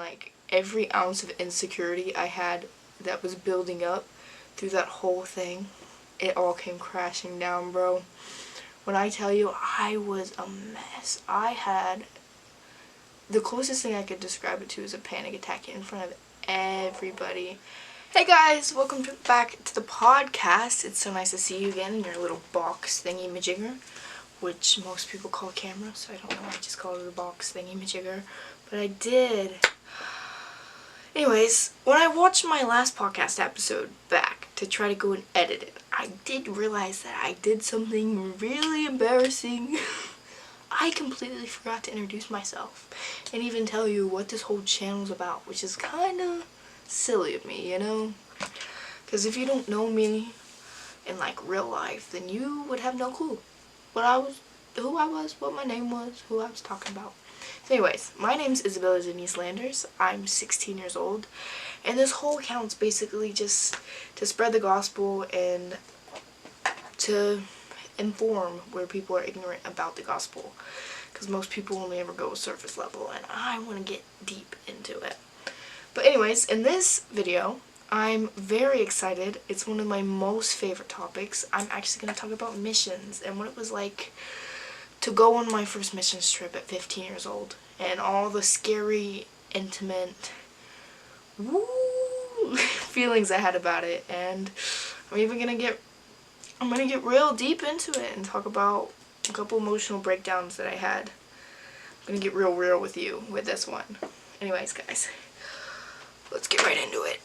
like every ounce of insecurity I had that was building up through that whole thing, it all came crashing down, bro. When I tell you, I was a mess. I had the closest thing I could describe it to is a panic attack in front of everybody. Hey guys, welcome back to the podcast. It's so nice to see you again in your little box thingy-majigger, which most people call a camera, so I don't know, I just call it a box thingy-majigger, but I did. Anyways, when I watched my last podcast episode back to try to go and edit it, I did realize that I did something really embarrassing. I completely forgot to introduce myself and even tell you what this whole channel's about, which is kind of silly of me, you know? Because if you don't know me in like real life, then you would have no clue who I was, what my name was, who I was talking about. So anyways, my name's Isabella Denise Landers. I'm 16 years old, and this whole account's basically just to spread the gospel and to inform where people are ignorant about the gospel, because most people only ever go surface level, and I want to get deep into it. But anyways, in this video, I'm very excited. It's one of my most favorite topics. I'm actually going to talk about missions and what it was like to go on my first missions trip at 15 years old, and all the scary, intimate, feelings I had about it. And I'm gonna get real deep into it and talk about a couple emotional breakdowns that I had. I'm gonna get real with you with this one. Anyways, guys, let's get right into it.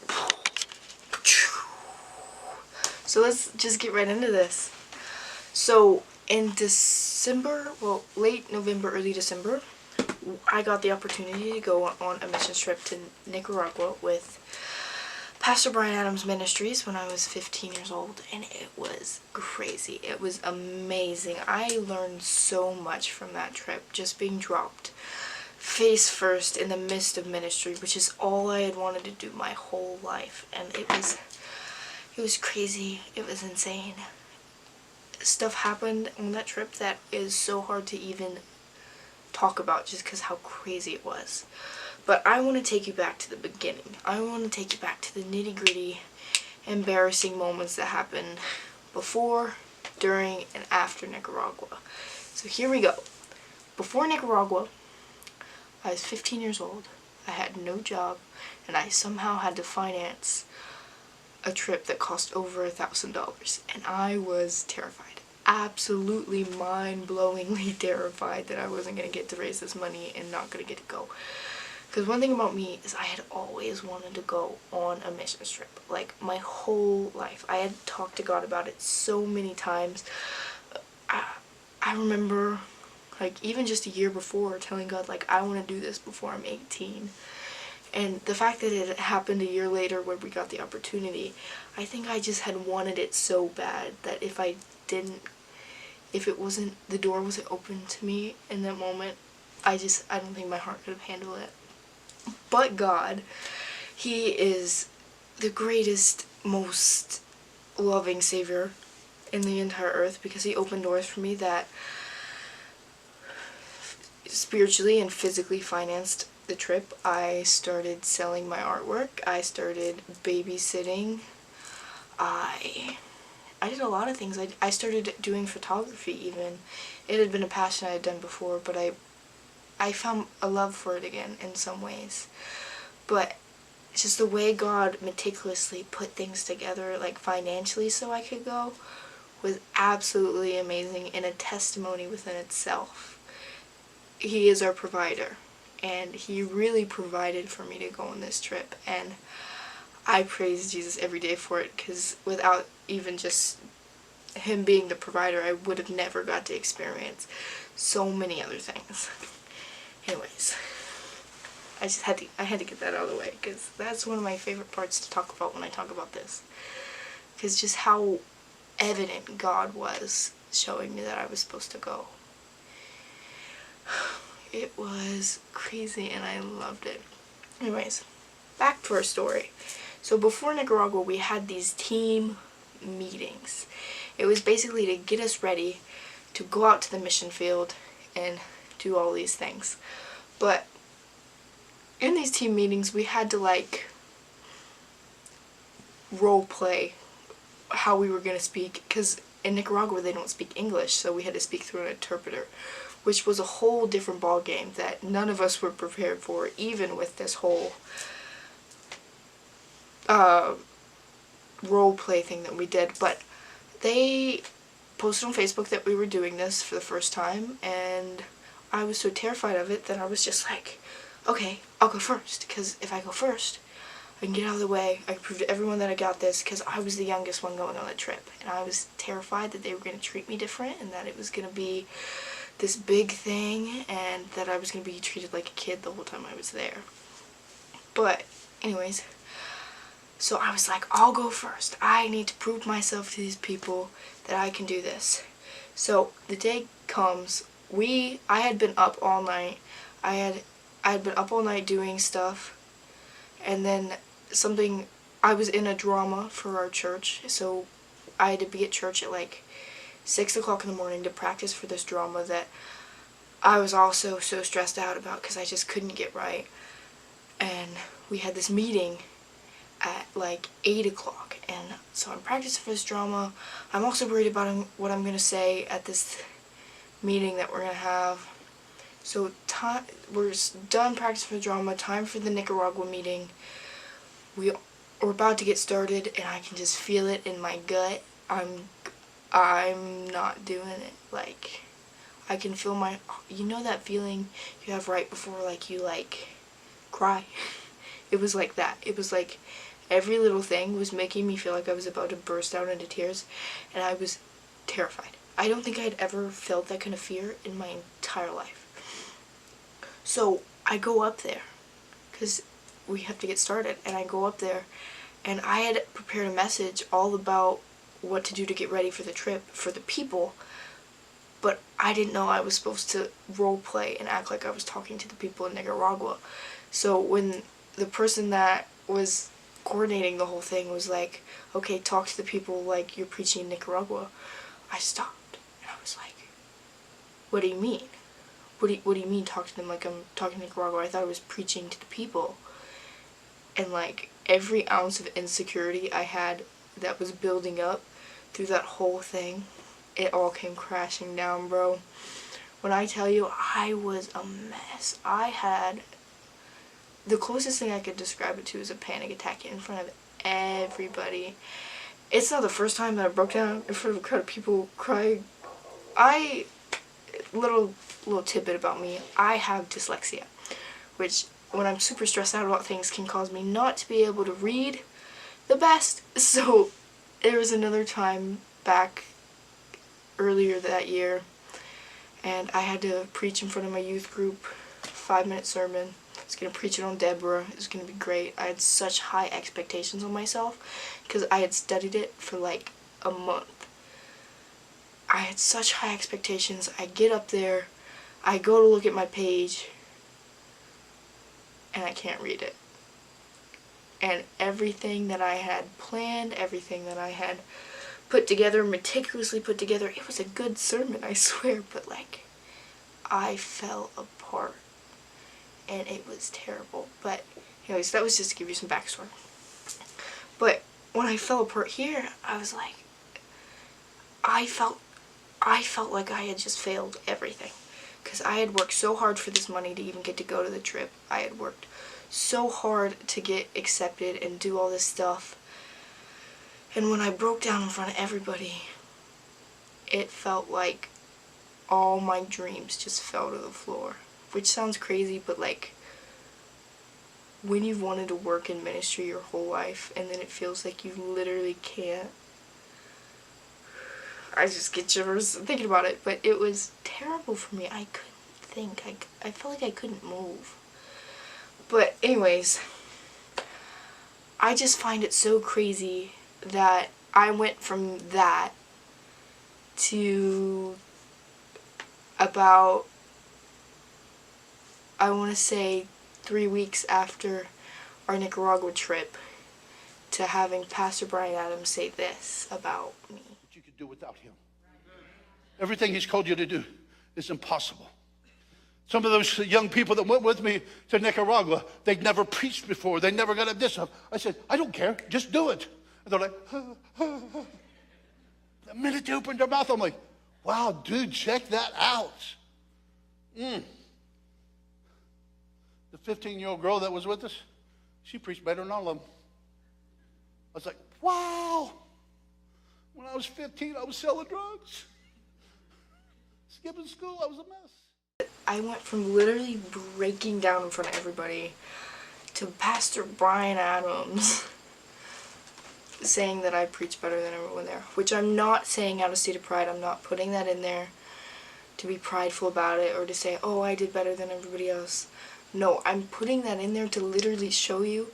So let's just get right into this. So in December, well, late November, early December, I got the opportunity to go on a mission trip to Nicaragua with Pastor Brian Adams Ministries when I was 15 years old, and it was crazy. It was amazing. I learned so much from that trip, just being dropped face first in the midst of ministry, which is all I had wanted to do my whole life, and it was crazy. It was insane. Stuff happened on that trip that is so hard to even talk about just because how crazy it was. But I want to take you back to the beginning. I want to take you back to the nitty-gritty, embarrassing moments that happened before, during, and after Nicaragua. So here we go. Before Nicaragua, I was 15 years old. I had no job, and I somehow had to finance a trip that cost over $1,000, and I was terrified. Absolutely mind-blowingly terrified that I wasn't going to get to raise this money and not going to get to go. Because one thing about me is I had always wanted to go on a mission trip, like my whole life. I had talked to God about it so many times. I remember, like, even just a year before, telling God, like, I want to do this before I'm 18. And the fact that it happened a year later where we got the opportunity, I think I just had wanted it so bad that if the door wasn't open to me in that moment, I don't think my heart could have handled it. But God, He is the greatest, most loving Savior in the entire earth, because He opened doors for me that spiritually and physically financed the trip. I started selling my artwork. I started babysitting. I did a lot of things. I started doing photography even. It had been a passion I had done before, but I found a love for it again in some ways. But it's just the way God meticulously put things together, like financially, so I could go, was absolutely amazing and a testimony within itself. He is our provider, and He really provided for me to go on this trip, and I praise Jesus every day for it, because without even just Him being the provider, I would have never got to experience so many other things. Anyways, I had to get that out of the way, because that's one of my favorite parts to talk about when I talk about this. Because just how evident God was showing me that I was supposed to go. It was crazy, and I loved it. Anyways, back to our story. So before Nicaragua, we had these team meetings. It was basically to get us ready to go out to the mission field and do all these things. But in these team meetings, we had to like role play how we were going to speak, because in Nicaragua they don't speak English, so we had to speak through an interpreter, which was a whole different ball game that none of us were prepared for, even with this whole role play thing that we did. But they posted on Facebook that we were doing this for the first time, and I was so terrified of it that I was just like, okay, I'll go first, because if I go first, I can get out of the way. I can prove to everyone that I got this, because I was the youngest one going on the trip, and I was terrified that they were going to treat me different, and that it was going to be this big thing, and that I was going to be treated like a kid the whole time I was there. But anyways, so I was like, I'll go first. I need to prove myself to these people that I can do this. So the day comes, I had been up all night. I had been up all night doing stuff, and then I was in a drama for our church, so I had to be at church at like 6 o'clock in the morning to practice for this drama that I was also so stressed out about because I just couldn't get right. And we had this meeting at like 8 o'clock, and so I'm practicing for this drama. I'm also worried about what I'm going to say at this meeting that we're going to have. So we're done practicing for the drama, time for the Nicaragua meeting. We're about to get started, and I can just feel it in my gut. I'm not doing it. Like, I can feel you know that feeling you have right before like you like cry? It was like that. It was like every little thing was making me feel like I was about to burst out into tears, and I was terrified. I don't think I'd ever felt that kind of fear in my entire life. So I go up there, because we have to get started, and I go up there, and I had prepared a message all about what to do to get ready for the trip for the people, but I didn't know I was supposed to role play and act like I was talking to the people in Nicaragua. So when the person that was coordinating the whole thing was like, okay, talk to the people like you're preaching in Nicaragua, I stopped, and I was like, what do you mean? What do you mean talk to them like I'm talking to Nicaragua? I thought I was preaching to the people. And like every ounce of insecurity I had that was building up through that whole thing, it all came crashing down, bro. When I tell you, I was a mess. I had the closest thing I could describe it to is a panic attack in front of everybody. It's not the first time that I broke down in front of a crowd of people crying. Little tidbit about me, I have dyslexia, which when I'm super stressed out about things can cause me not to be able to read the best. So there was another time back earlier that year, and I had to preach in front of my youth group, 5-minute sermon. I was going to preach it on Deborah. It was going to be great. I had such high expectations on myself because I had studied it for like a month. I had such high expectations. I get up there, I go to look at my page, and I can't read it. And everything that I had planned, everything that I had put together, meticulously put together, it was a good sermon, I swear, but like, I fell apart. And it was terrible. But anyways, that was just to give you some backstory. But when I fell apart here, I was like, I felt like I had just failed everything. Because I had worked so hard for this money to even get to go to the trip. I had worked so hard to get accepted and do all this stuff. And when I broke down in front of everybody, it felt like all my dreams just fell to the floor. Which sounds crazy, but like, when you've wanted to work in ministry your whole life and then it feels like you literally can't, I just get shivers thinking about it. But it was terrible for me. I couldn't think. I felt like I couldn't move. But anyways, I just find it so crazy that I went from that to about, I want to say 3 weeks after our Nicaragua trip, to having Pastor Brian Adams say this about me. What you could do without him. Everything he's called you to do is impossible. Some of those young people that went with me to Nicaragua, they'd never preached before. They never got up this up. I said, I don't care, just do it. And they're like, the minute they opened their mouth, I'm like, wow, dude, check that out. The 15-year-old girl that was with us, she preached better than all of them. I was like, wow. When I was 15, I was selling drugs. Skipping school, I was a mess. I went from literally breaking down in front of everybody to Pastor Brian Adams saying that I preach better than everyone there, which I'm not saying out of state of pride. I'm not putting that in there to be prideful about it or to say, oh, I did better than everybody else. No, I'm putting that in there to literally show you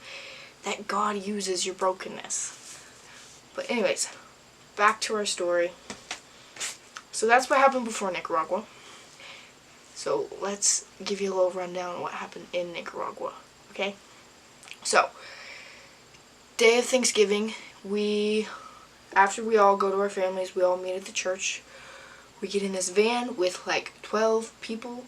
that God uses your brokenness. But anyways, back to our story. So that's what happened before Nicaragua. So let's give you a little rundown on what happened in Nicaragua, okay? So, day of Thanksgiving, after we all go to our families, we all meet at the church. We get in this van with like 12 people,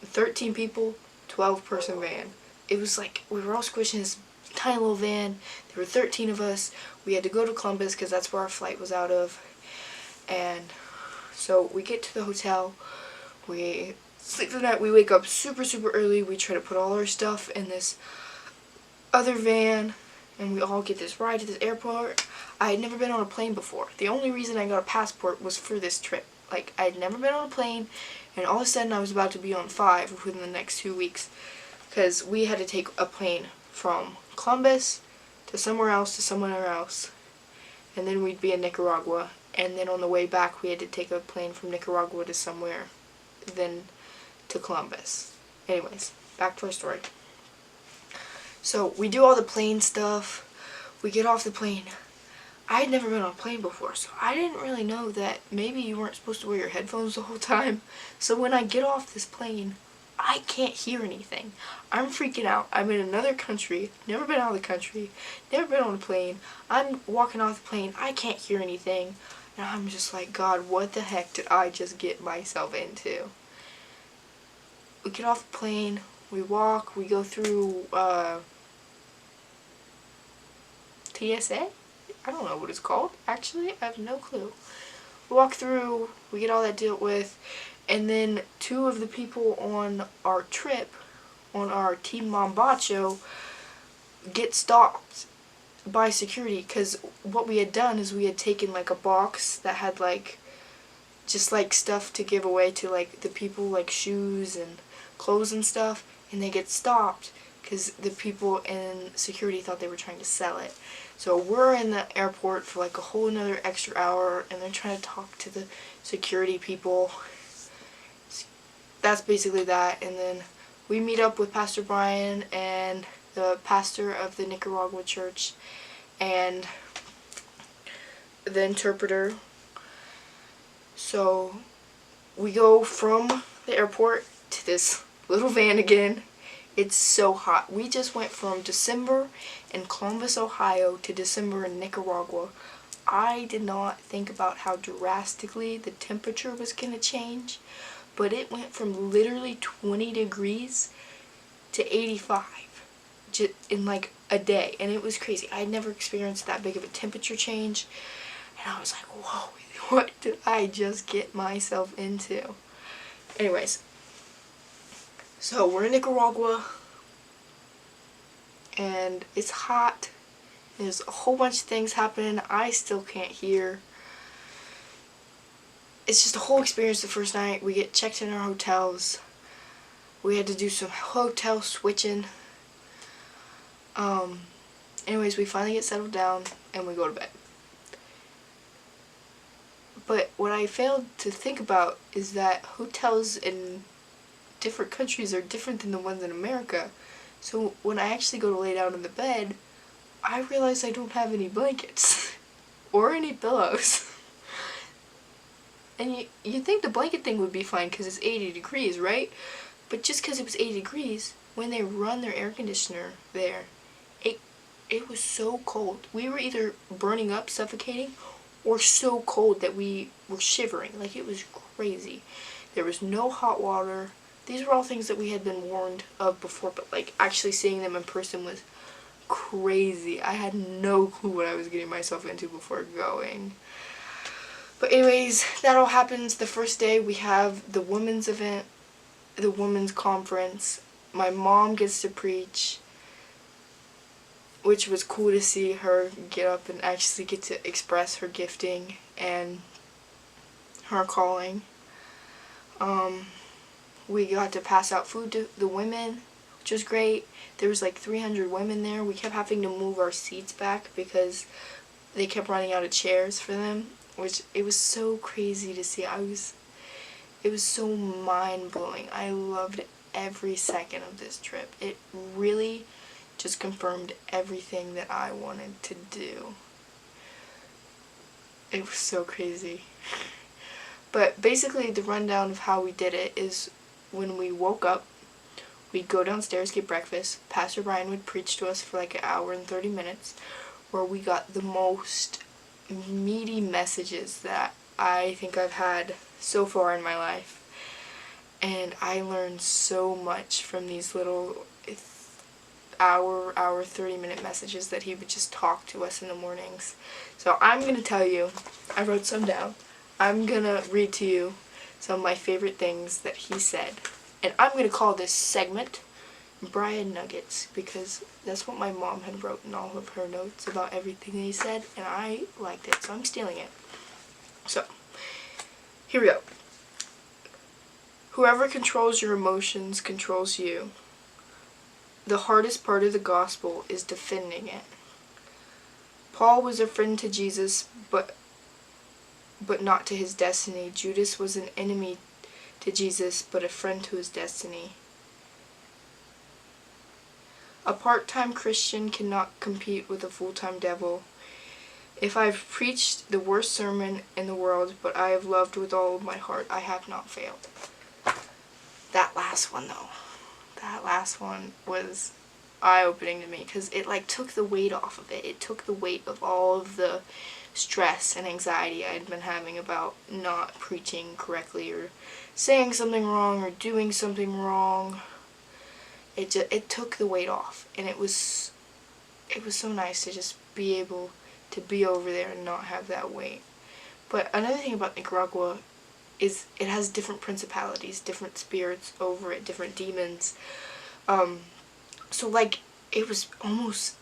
13 people, 12-person van. It was like, we were all squished in this tiny little van. There were 13 of us. We had to go to Columbus because that's where our flight was out of. And so we get to the hotel. We sleep the night. We wake up super, super early. We try to put all our stuff in this other van. And we all get this ride to this airport. I had never been on a plane before. The only reason I got a passport was for this trip. Like, I had never been on a plane. And all of a sudden I was about to be on 5 within the next 2 weeks. Because we had to take a plane from Columbus to somewhere else. And then we'd be in Nicaragua. And then on the way back we had to take a plane from Nicaragua to somewhere. Then to Columbus. Anyways, back to our story. So we do all the plane stuff. We get off the plane. I had never been on a plane before, so I didn't really know that maybe you weren't supposed to wear your headphones the whole time. So when I get off this plane, I can't hear anything. I'm freaking out. I'm in another country, never been out of the country, never been on a plane. I'm walking off the plane, I can't hear anything. And I'm just like, God, what the heck did I just get myself into? We get off the plane, we walk, we go through TSA? I don't know what it's called. Actually, I have no clue. We walk through, we get all that dealt with, and then 2 of the people on our trip, on our Team Mombacho, get stopped by security because what we had done is we had taken like a box that had like just like stuff to give away to like the people, like shoes and clothes and stuff, and they get stopped because the people in security thought they were trying to sell it. So we're in the airport for like a whole another extra hour, and they're trying to talk to the security people. That's basically that. And then we meet up with Pastor Brian and the pastor of the Nicaragua church and the interpreter. So we go from the airport to this little van again. It's so hot. We just went from December in Columbus, Ohio to December in Nicaragua. I did not think about how drastically the temperature was going to change, but it went from literally 20 degrees to 85 just in like a day, and it was crazy. I had never experienced that big of a temperature change, and I was like, whoa, what did I just get myself into? Anyways, so we're in Nicaragua, and it's hot. There's a whole bunch of things happening. I still can't hear. It's just a whole experience the first night. We get checked in our hotels. We had to do some hotel switching. Anyways, we finally get settled down and we go to bed. But what I failed to think about is that hotels in different countries are different than the ones in America. So when I actually go to lay down in the bed, I realize I don't have any blankets or any pillows. And you'd think the blanket thing would be fine because it's 80 degrees, right? But just because it was 80 degrees, when they run their air conditioner there, it was so cold. We were either burning up, suffocating, or so cold that we were shivering. Like, it was crazy. There was no hot water. These were all things that we had been warned of before, but like actually seeing them in person was crazy. I had no clue what I was getting myself into before going. But anyways, that all happens. The first day we have the women's event, the women's conference. My mom gets to preach, which was cool to see her get up and actually get to express her gifting and her calling. We got to pass out food to the women, which was great. There was like 300 women there. We kept having to move our seats back because they kept running out of chairs for them, which it was so crazy to see. It was so mind-blowing. I loved every second of this trip. It really just confirmed everything that I wanted to do. It was so crazy. But basically the rundown of how we did it is when we woke up, we'd go downstairs, get breakfast. Pastor Brian would preach to us for like an hour and 30 minutes, where we got the most meaty messages that I think I've had so far in my life. And I learned so much from these little hour 30-minute messages that he would just talk to us in the mornings. So I'm going to tell you, I wrote some down. I'm going to read to you some of my favorite things that he said. And I'm going to call this segment Brian Nuggets, because that's what my mom had wrote in all of her notes about everything he said, and I liked it, so I'm stealing it. So, here we go. Whoever controls your emotions controls you. The hardest part of the gospel is defending it. Paul was a friend to Jesus, but not to his destiny. Judas was an enemy to Jesus, but a friend to his destiny. A part-time Christian cannot compete with a full-time devil. If I've preached the worst sermon in the world, but I have loved with all of my heart, I have not failed. That last one, though. That last one was eye-opening to me, because it like took the weight off of it. It took the weight of all of the stress and anxiety I had been having about not preaching correctly, or saying something wrong, or doing something wrong. It took the weight off, and it was so nice to just be able to be over there and not have that weight. But another thing about Nicaragua is it has different principalities, different spirits over it, different demons. So like it was almost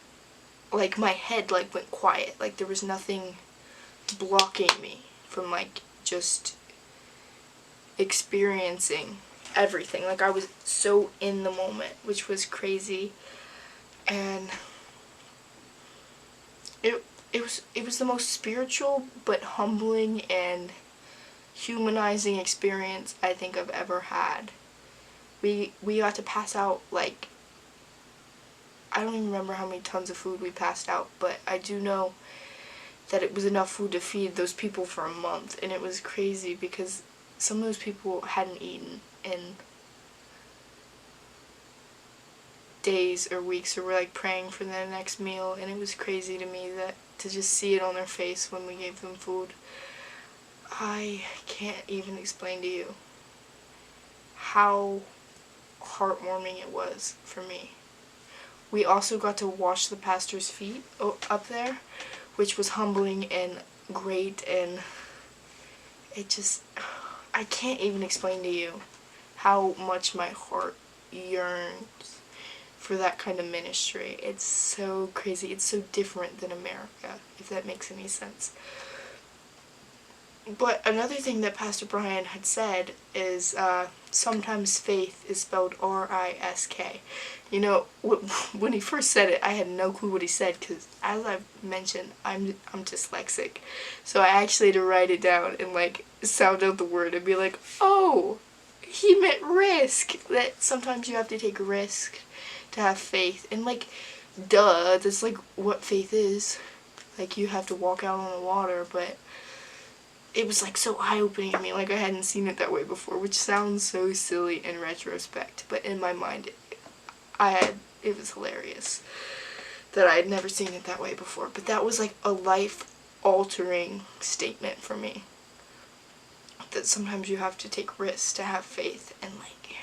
like my head like went quiet, like there was nothing blocking me from like just experiencing everything. Like I was so in the moment, which was crazy. And it was the most spiritual but humbling and humanizing experience I think I've ever had. We got to pass out like, I don't even remember how many tons of food we passed out, but I do know that it was enough food to feed those people for a month, and it was crazy because some of those people hadn't eaten in days or weeks, or were like praying for their next meal, and it was crazy to me that to just see it on their face when we gave them food. I can't even explain to you how heartwarming it was for me. We also got to wash the pastor's feet up there, which was humbling and great, and it just, I can't even explain to you how much my heart yearns for that kind of ministry. It's so crazy. It's so different than America, if that makes any sense. But another thing that Pastor Brian had said is sometimes faith is spelled R.I.S.K. You know, when he first said it, I had no clue what he said, because as I've mentioned, I'm dyslexic. So I actually had to write it down and like sound out the word and be like, oh, he meant risk. That sometimes you have to take a risk to have faith. And like, duh, that's like what faith is. Like, you have to walk out on the water, but it was like so eye-opening to me, like I hadn't seen it that way before, which sounds so silly in retrospect, but in my mind it was hilarious that I had never seen it that way before. But that was like a life-altering statement for me. that sometimes you have to take risks to have faith, and like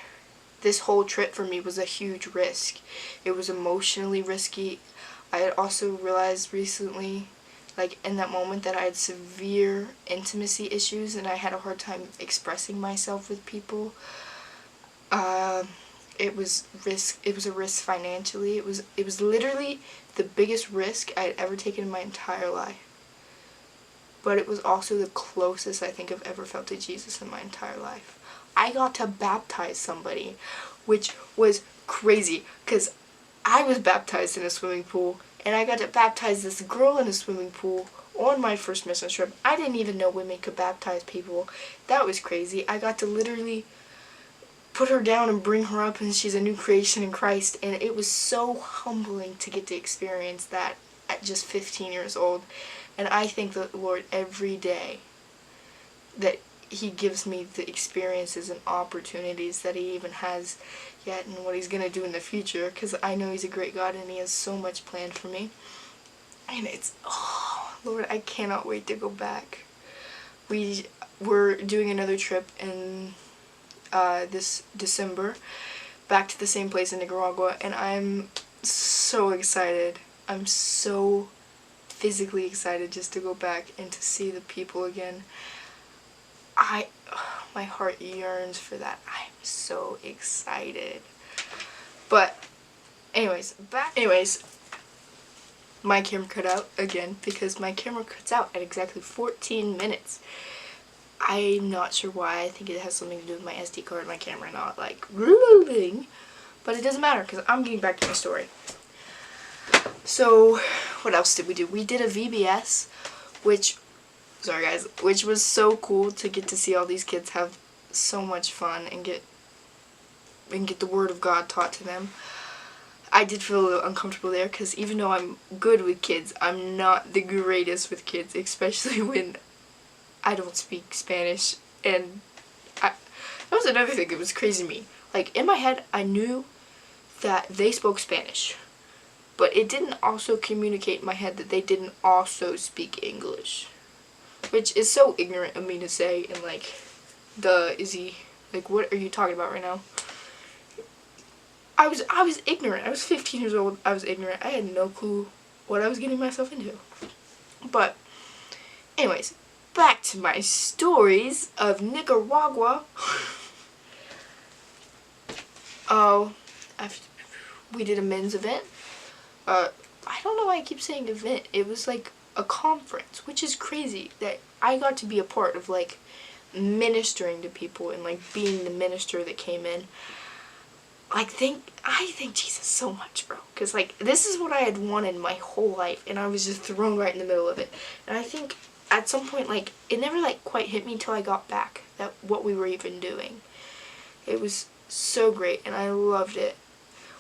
this whole trip for me was a huge risk. It was emotionally risky. I had also realized recently, like in that moment, that I had severe intimacy issues and I had a hard time expressing myself with people. Uh, it was a risk financially. It was literally the biggest risk I had ever taken in my entire life. But it was also the closest I think I've ever felt to Jesus in my entire life. I got to baptize somebody, which was crazy because I was baptized in a swimming pool, and I got to baptize this girl in a swimming pool on my first mission trip. I didn't even know women could baptize people. That was crazy. I got to literally put her down and bring her up, and she's a new creation in Christ, and it was so humbling to get to experience that at just 15 years old. And I thank the Lord every day that he gives me the experiences and opportunities that he even has yet, and what he's going to do in the future, because I know he's a great God and he has so much planned for me. And it's, oh Lord, I cannot wait to go back. We're doing another trip in this December, back to the same place in Nicaragua, and I'm so excited. I'm so physically excited just to go back and to see the people again. My heart yearns for that. I'm so excited. But anyways, my camera cut out again because my camera cuts out at exactly 14 minutes. I'm not sure why. I think it has something to do with my SD card and my camera not like rolling. But it doesn't matter because I'm getting back to my story. So, what else did we do? We did a VBS, which was so cool to get to see all these kids have so much fun and get the word of God taught to them. I did feel a little uncomfortable there because even though I'm good with kids, I'm not the greatest with kids, especially when I don't speak Spanish. And that was another thing that was crazy to me. Like, in my head, I knew that they spoke Spanish, but it didn't also communicate in my head that they didn't also speak English, which is so ignorant of me to say. And like, what are you talking about right now? I was ignorant. I was 15 years old. I was ignorant. I had no clue what I was getting myself into. But anyways, back to my stories of Nicaragua. Oh, we did a men's event. I don't know why I keep saying event. It was like a conference, which is crazy that I got to be a part of, like, ministering to people and like being the minister that came in. Like, I thank Jesus so much, bro, because like this is what I had wanted my whole life, and I was just thrown right in the middle of it. And I think at some point, like, it never like quite hit me until I got back that what we were even doing. It was so great, and I loved it.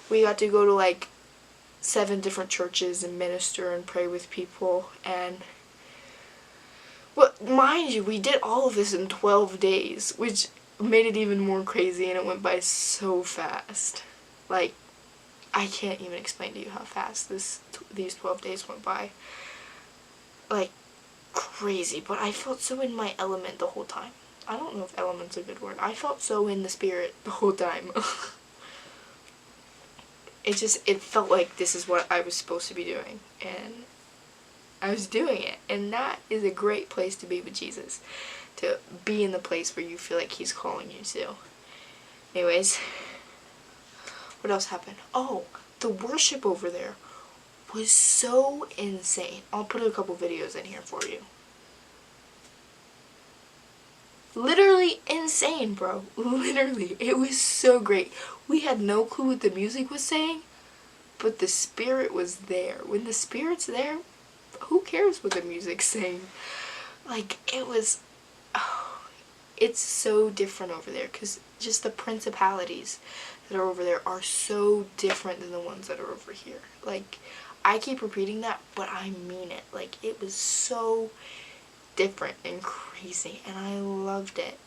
We got to go to like 7 different churches and minister and pray with people, and well, mind you, we did all of this in 12 days, which made it even more crazy, and it went by so fast. Like, I can't even explain to you how fast these 12 days went by. Like, crazy, but I felt so in my element the whole time. I don't know if element's a good word. I felt so in the spirit the whole time. It felt like this is what I was supposed to be doing, and I was doing it. And that is a great place to be with Jesus, to be in the place where you feel like he's calling you to. Anyways, what else happened? Oh, the worship over there was so insane. I'll put a couple videos in here for you. Literally insane, bro. Literally. It was so great. We had no clue what the music was saying, but the spirit was there. When the spirit's there, who cares what the music's saying? Like, it was... Oh, it's so different over there, because just the principalities that are over there are so different than the ones that are over here. Like, I keep repeating that, but I mean it. Like, it was so different and crazy, and I loved it.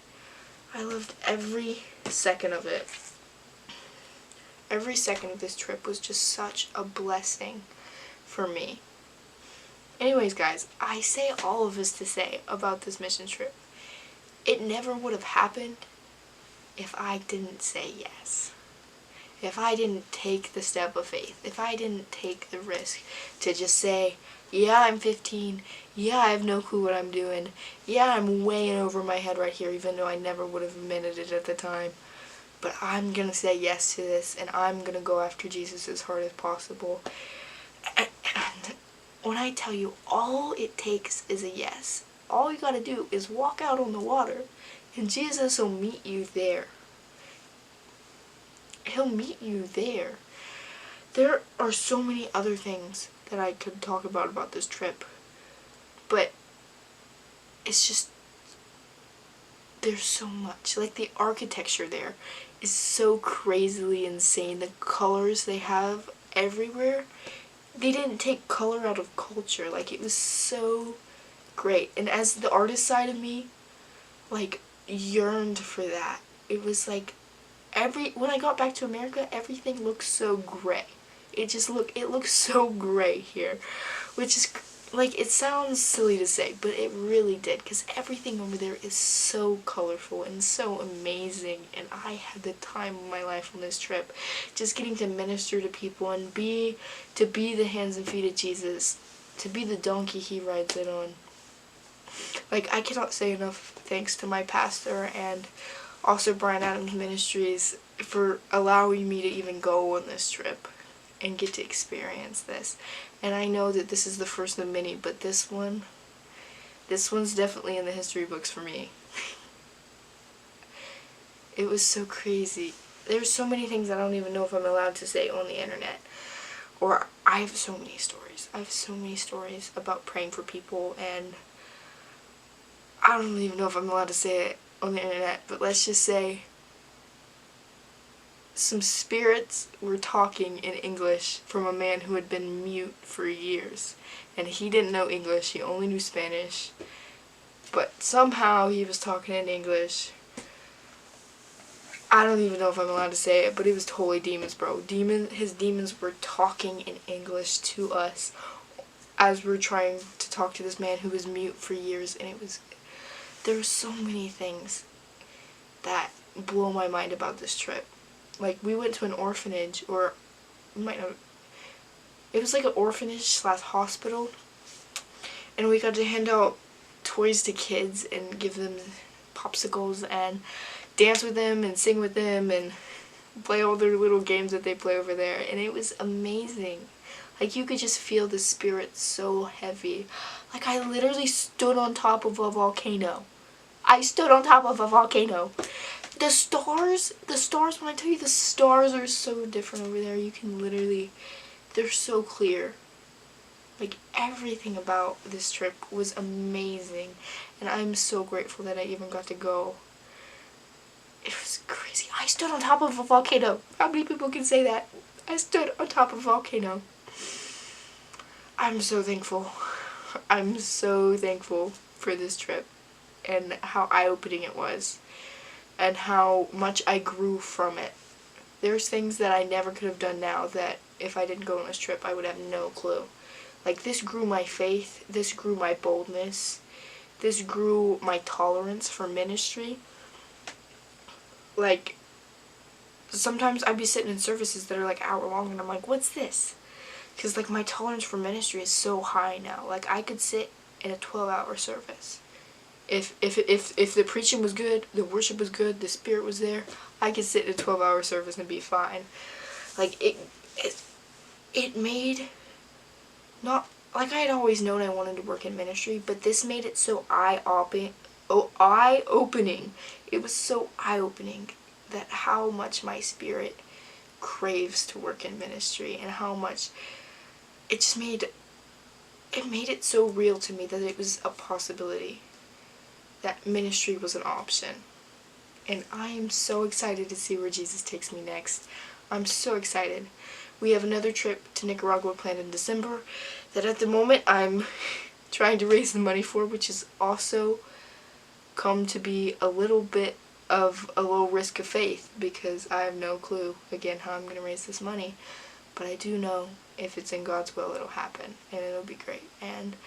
I loved every second of it. Every second of this trip was just such a blessing for me. Anyways, guys, I say all of this to say about this mission trip. it never would have happened if I didn't say yes. If I didn't take the step of faith. If I didn't take the risk to just say, yeah, I'm 15. Yeah, I have no clue what I'm doing. Yeah, I'm way over my head right here, even though I never would have admitted it at the time. But I'm going to say yes to this, and I'm going to go after Jesus as hard as possible. And when I tell you, all it takes is a yes. All you got to do is walk out on the water, and Jesus will meet you there. He'll meet you there. There are so many other things that I could talk about this trip, but it's just, there's so much. Like, the architecture there is so crazily insane. The colors they have everywhere, they didn't take color out of culture. Like, it was so great. And as the artist side of me, like, yearned for that. It was like, when I got back to America, everything looked so gray. It looks so gray here, which is, like, it sounds silly to say, but it really did, because everything over there is so colorful and so amazing, and I had the time of my life on this trip, just getting to minister to people and to be the hands and feet of Jesus, to be the donkey he rides it on. Like, I cannot say enough thanks to my pastor and also Brian Adams Ministries for allowing me to even go on this trip and get to experience this. And I know that this is the first of many, but this one's definitely in the history books for me. It was so crazy. There's so many things I don't even know if I'm allowed to say on the internet. Or I have so many stories. I have so many stories about praying for people, and I don't even know if I'm allowed to say it on the internet, but let's just say some spirits were talking in English from a man who had been mute for years. And he didn't know English, he only knew Spanish. But somehow he was talking in English. I don't even know if I'm allowed to say it, but it was totally demons, bro. His demons were talking in English to us as we're trying to talk to this man who was mute for years. And there were so many things that blow my mind about this trip. Like, we went to an orphanage, or you might know, it was like an orphanage / hospital, and we got to hand out toys to kids and give them popsicles and dance with them and sing with them and play all their little games that they play over there, and it was amazing. Like, you could just feel the spirit so heavy. Like, I literally stood on top of a volcano. I stood on top of a volcano. The stars, when I tell you, the stars are so different over there. You can literally, they're so clear. Like, everything about this trip was amazing. And I'm so grateful that I even got to go. It was crazy. I stood on top of a volcano. How many people can say that? I stood on top of a volcano. I'm so thankful. I'm so thankful for this trip and how eye-opening it was. And how much I grew from it. There's things that I never could have done now that if I didn't go on this trip, I would have no clue. Like, this grew my faith, this grew my boldness, this grew my tolerance for ministry. Like, sometimes I'd be sitting in services that are like hour long, and I'm like, what's this? Because, like, my tolerance for ministry is so high now. Like, I could sit in a 12-hour service. If the preaching was good, the worship was good, the spirit was there, I could sit in a 12-hour service and be fine. Like, it made, not, like, I had always known I wanted to work in ministry, but this made it so eye-opening. It was so eye-opening that how much my spirit craves to work in ministry, and how much it just made it so real to me that it was a possibility. That ministry was an option. And I am so excited to see where Jesus takes me next. I'm so excited. We have another trip to Nicaragua planned in December that at the moment I'm trying to raise the money for, which has also come to be a little bit of a low risk of faith, because I have no clue, again, how I'm going to raise this money. But I do know if it's in God's will, it'll happen, and it'll be great. And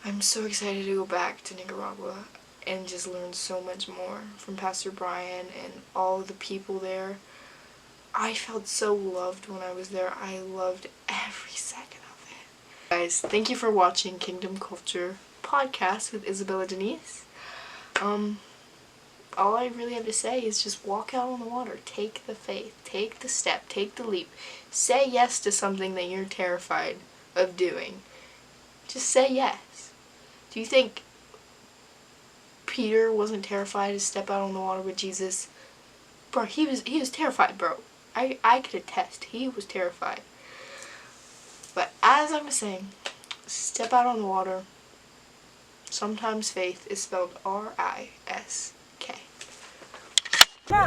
I'm so excited to go back to Nicaragua and just learned so much more from Pastor Brian and all the people there. I felt so loved when I was there. I loved every second of it. Guys, thank you for watching Kingdom Culture Podcast with Isabella Denise. All I really have to say is just walk out on the water. Take the faith. Take the step. Take the leap. Say yes to something that you're terrified of doing. Just say yes. Do you think Peter wasn't terrified to step out on the water with Jesus? Bro, he was terrified, bro. I could attest. He was terrified. But as I was saying, step out on the water. Sometimes faith is spelled R.I.S.K. I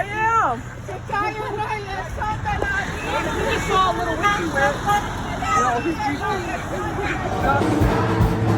am. You saw a little witchy, man.